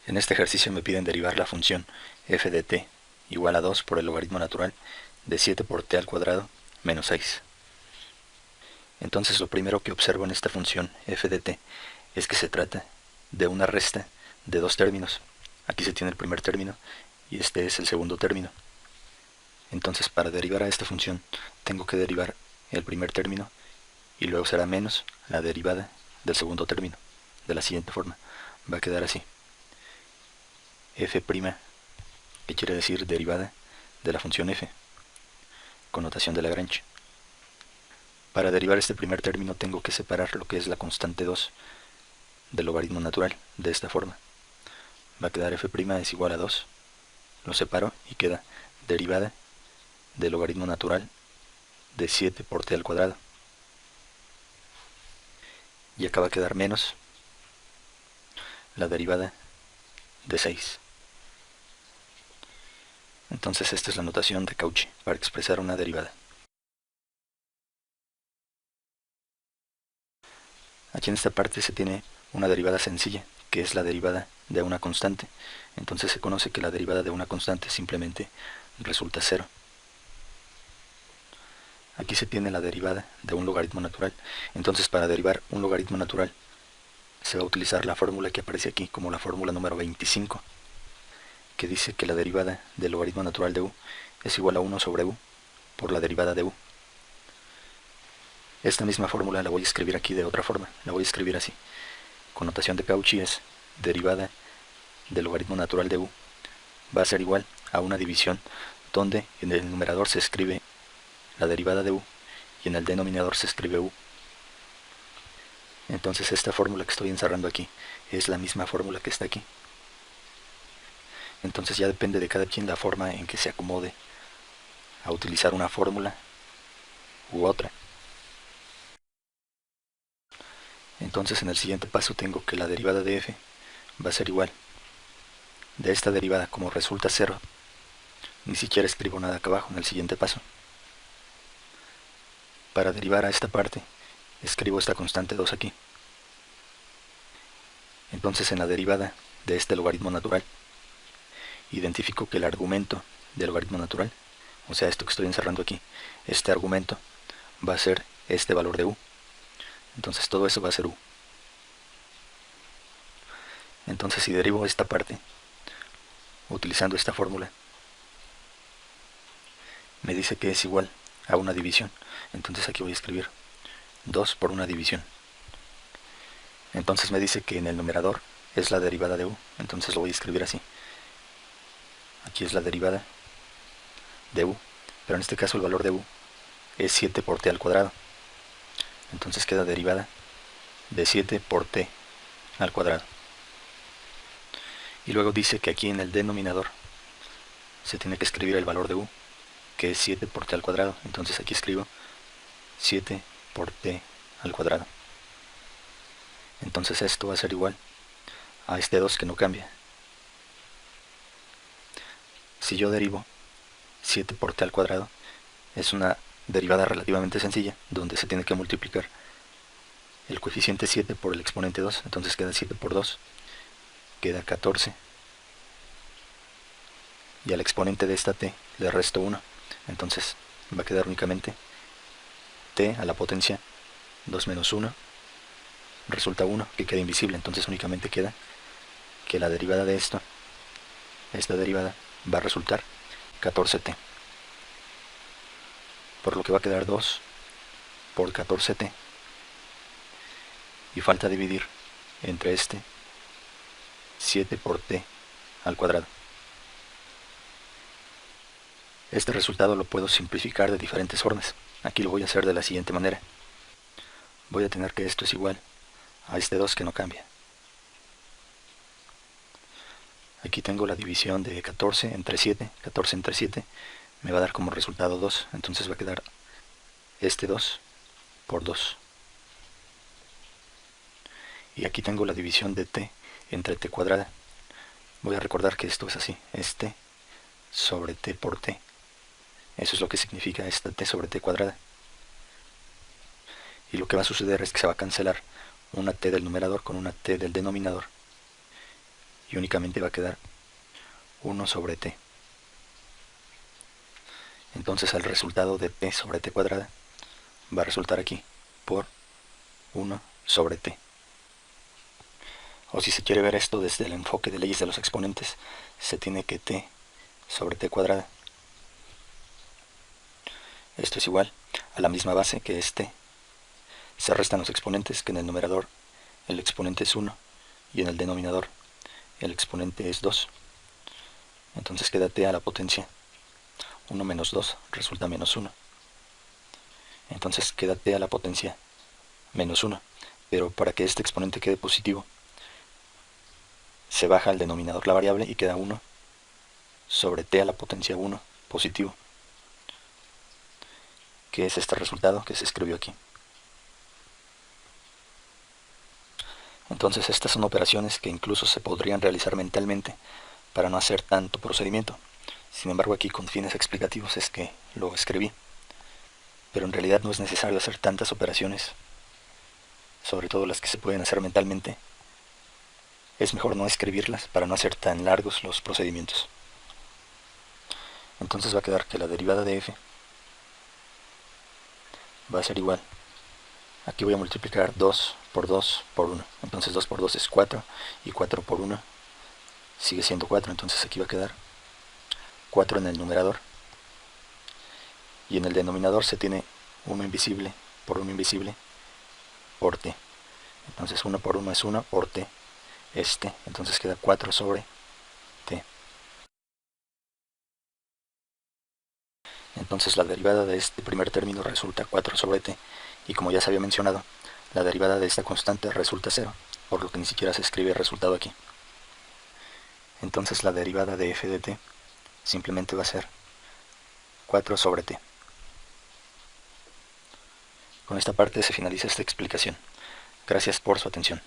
En este ejercicio me piden derivar la función f de t igual a 2 por el logaritmo natural de 7 por t al cuadrado menos 6. Entonces lo primero que observo en esta función f de t es que se trata de una resta de dos términos. Aquí se tiene el primer término y este es el segundo término. Entonces para derivar a esta función tengo que derivar el primer término y luego será menos la derivada del segundo término. De la siguiente forma, va a quedar así: f', que quiere decir derivada de la función f, con notación de Lagrange. Para derivar este primer término tengo que separar lo que es la constante 2 del logaritmo natural, de esta forma. Va a quedar f' es igual a 2, lo separo y queda derivada del logaritmo natural de 7 por t al cuadrado. Y acá va a quedar menos la derivada de 6. Entonces esta es la notación de Cauchy para expresar una derivada. Aquí en esta parte se tiene una derivada sencilla, que es la derivada de una constante. Entonces se conoce que la derivada de una constante simplemente resulta 0. Aquí se tiene la derivada de un logaritmo natural. Entonces para derivar un logaritmo natural se va a utilizar la fórmula que aparece aquí como la fórmula número 25, que dice que la derivada del logaritmo natural de u es igual a 1 sobre u por la derivada de u. Esta misma fórmula la voy a escribir aquí de otra forma, la voy a escribir así. Con notación de Cauchy es derivada del logaritmo natural de u va a ser igual a una división donde en el numerador se escribe la derivada de u y en el denominador se escribe u. Entonces esta fórmula que estoy encerrando aquí es la misma fórmula que está aquí. Entonces ya depende de cada quien la forma en que se acomode a utilizar una fórmula u otra. Entonces en el siguiente paso tengo que la derivada de f va a ser igual. De esta derivada, como resulta 0, ni siquiera escribo nada acá abajo en el siguiente paso. Para derivar a esta parte, escribo esta constante 2 aquí. Entonces en la derivada de este logaritmo natural, identifico que el argumento del logaritmo natural, o sea esto que estoy encerrando aquí, este argumento va a ser este valor de u. Entonces todo eso va a ser u. Entonces si derivo esta parte utilizando esta fórmula, me dice que es igual a una división. Entonces aquí voy a escribir 2 por una división. Entonces me dice que en el numerador es la derivada de u. Entonces lo voy a escribir así. Aquí es la derivada de u, pero en este caso el valor de u es 7 por t al cuadrado. Entonces queda derivada de 7 por t al cuadrado. Y luego dice que aquí en el denominador se tiene que escribir el valor de u, que es 7 por t al cuadrado. Entonces aquí escribo 7 por t al cuadrado. Entonces esto va a ser igual a este 2 que no cambia. Si yo derivo 7 por t al cuadrado, es una derivada relativamente sencilla, donde se tiene que multiplicar el coeficiente 7 por el exponente 2. Entonces queda 7 por 2, queda 14. Y al exponente de esta t le resto 1. Entonces va a quedar únicamente t a la potencia 2 menos 1. Resulta 1, que queda invisible. Entonces únicamente queda que la derivada de esto, esta derivada, va a resultar 14t. Por lo que va a quedar 2 por 14t. Y falta dividir entre este 7 por t al cuadrado. Este resultado lo puedo simplificar de diferentes formas. Aquí lo voy a hacer de la siguiente manera. Voy a tener que esto es igual a este 2 que no cambia. Aquí tengo la división de 14 entre 7. 14 entre 7 me va a dar como resultado 2. Entonces va a quedar este 2 por 2. Y aquí tengo la división de t entre t cuadrada. Voy a recordar que esto es así. Es t sobre t por t. Eso es lo que significa esta t sobre t cuadrada. Y lo que va a suceder es que se va a cancelar una t del numerador con una t del denominador. y únicamente va a quedar 1 sobre t. Entonces el resultado de t sobre t cuadrada va a resultar aquí por 1 sobre t. O si se quiere ver esto desde el enfoque de leyes de los exponentes, se tiene que t sobre t cuadrada. Esto es igual a la misma base que es t. Se restan los exponentes, que en el numerador el exponente es 1 y en el denominador el exponente es 2. Entonces queda t a la potencia 1 menos 2 resulta menos 1. Entonces queda t a la potencia menos 1. Pero para que este exponente quede positivo, se baja al denominador la variable y queda 1 sobre t a la potencia 1 positivo, que es este resultado que se escribió aquí. Entonces estas son operaciones que incluso se podrían realizar mentalmente para no hacer tanto procedimiento. Sin embargo, aquí con fines explicativos es que lo escribí. Pero en realidad no es necesario hacer tantas operaciones, sobre todo las que se pueden hacer mentalmente. Es mejor no escribirlas para no hacer tan largos los procedimientos. Entonces va a quedar que la derivada de f va a ser igual. Aquí voy a multiplicar 2 por 2 por 1. Entonces 2 por 2 es 4 y 4 por 1 sigue siendo 4. Entonces aquí va a quedar 4 en el numerador. Y en el denominador se tiene 1 invisible por 1 invisible por t. Entonces 1 por 1 es 1 por t es t. Entonces queda 4 sobre t. Entonces la derivada de este primer término resulta 4 sobre t. Y como ya se había mencionado, la derivada de esta constante resulta 0, por lo que ni siquiera se escribe el resultado aquí. Entonces la derivada de f de t simplemente va a ser 4 sobre t. Con esta parte se finaliza esta explicación. Gracias por su atención.